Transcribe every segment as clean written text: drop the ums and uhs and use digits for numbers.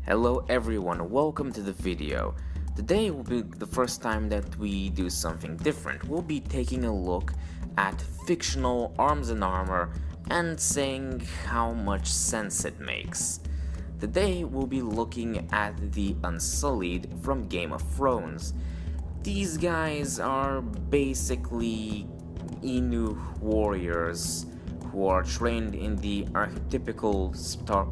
Hello everyone, welcome to the video. Today will be the first time that we do something different. We'll be taking a look at fictional arms and armor and saying how much sense it makes. Today we'll be looking at the Unsullied from Game of Thrones. These guys are basically Inu warriors who are trained in the archetypical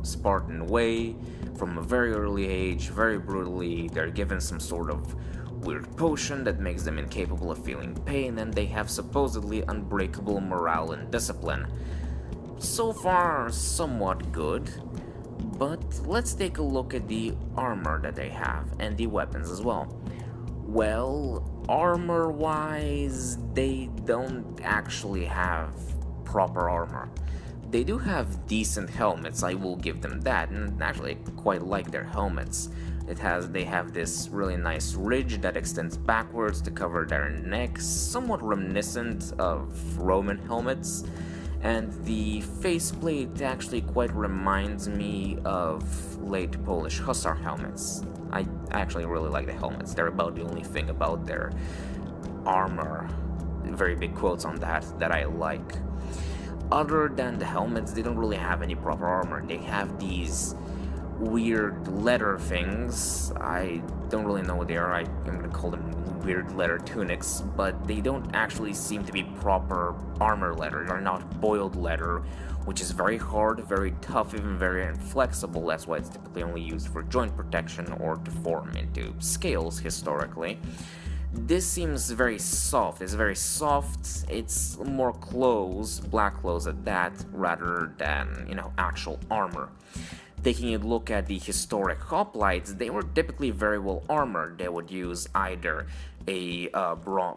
Spartan way. From a very early age, very brutally, they're given some sort of weird potion that makes them incapable of feeling pain, and they have supposedly unbreakable morale and discipline. So far, somewhat good, but let's take a look at the armor that they have, and the weapons as well. Well, armor-wise, they don't actually have proper armor. They do have decent helmets, I will give them that, and actually I quite like their helmets. They have this really nice ridge that extends backwards to cover their necks, somewhat reminiscent of Roman helmets, and the faceplate actually quite reminds me of late Polish hussar helmets. I actually really like the helmets. They're about the only thing about their armor, very big quotes on that I like. Other than the helmets, they don't really have any proper armor. They have these weird leather things. I don't really know what they are. I'm gonna call them weird leather tunics, but they don't actually seem to be proper armor leather. They're not boiled leather, which is very hard, very tough, even very inflexible. That's why it's typically only used for joint protection or to form into scales historically. This seems very soft. It's very soft. It's more clothes, black clothes at that, rather than, actual armor. Taking a look at the historic hoplites, they were typically very well armored. They would use either a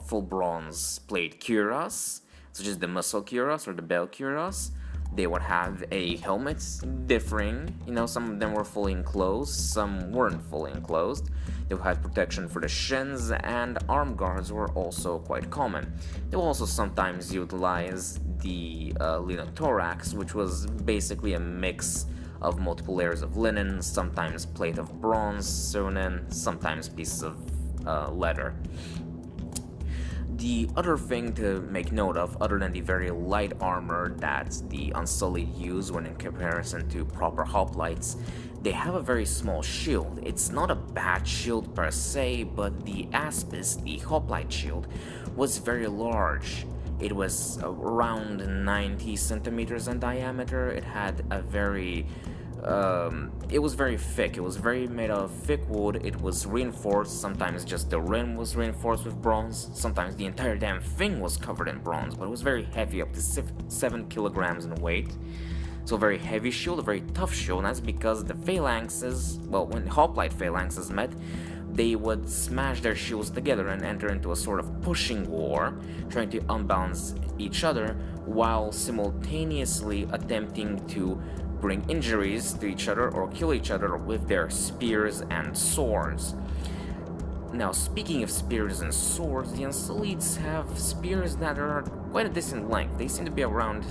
full bronze plate cuirass, such as the muscle cuirass or the bell cuirass. They would have a helmet differing, some of them were fully enclosed, some weren't fully enclosed. They would have protection for the shins, and arm guards were also quite common. They will also sometimes utilize the linothorax, which was basically a mix of multiple layers of linen, sometimes plate of bronze sewn in, sometimes pieces of leather. The other thing to make note of, other than the very light armor that the Unsullied use when in comparison to proper hoplites, they have a very small shield. It's not a bad shield per se, but the Aspis, the hoplite shield, was very large. It was around 90 centimeters in diameter. It had a very it was very thick. It was very made of thick wood. It was reinforced. Sometimes just the rim was reinforced with bronze. Sometimes the entire damn thing was covered in bronze, but it was very heavy, up to 7 kilograms in weight. So a very heavy shield, a very tough shield, and that's because the phalanxes, well, when hoplite phalanxes met, they would smash their shields together and enter into a sort of pushing war, trying to unbalance each other while simultaneously attempting to bring injuries to each other or kill each other with their spears and swords. Now, speaking of spears and swords, the Unsullieds have spears that are quite a decent length. They seem to be around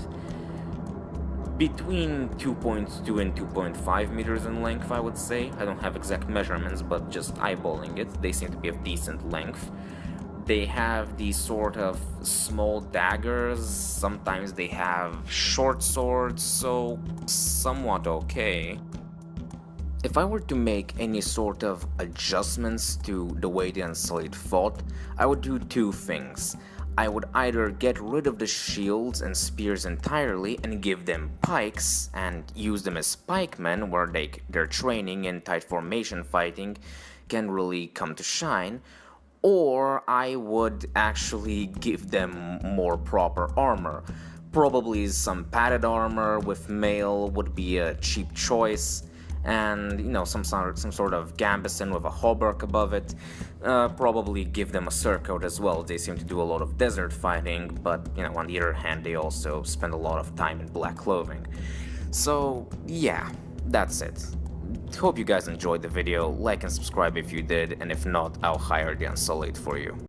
between 2.2 and 2.5 meters in length, I would say. I don't have exact measurements, but just eyeballing it, they seem to be of decent length. They have these sort of small daggers, sometimes they have short swords, so somewhat okay. If I were to make any sort of adjustments to the way the Unsullied fought, I would do two things. I would either get rid of the shields and spears entirely and give them pikes and use them as pikemen, where their training in tight formation fighting can really come to shine, or I would actually give them more proper armor. Probably some padded armor with mail would be a cheap choice, and some sort of gambeson with a hauberk above it. Probably give them a surcoat as well. They seem to do a lot of desert fighting, but on the other hand, they also spend a lot of time in black clothing. So yeah, that's it. Hope you guys enjoyed the video. Like and subscribe if you did, and if not, I'll hire the Unsullied for you.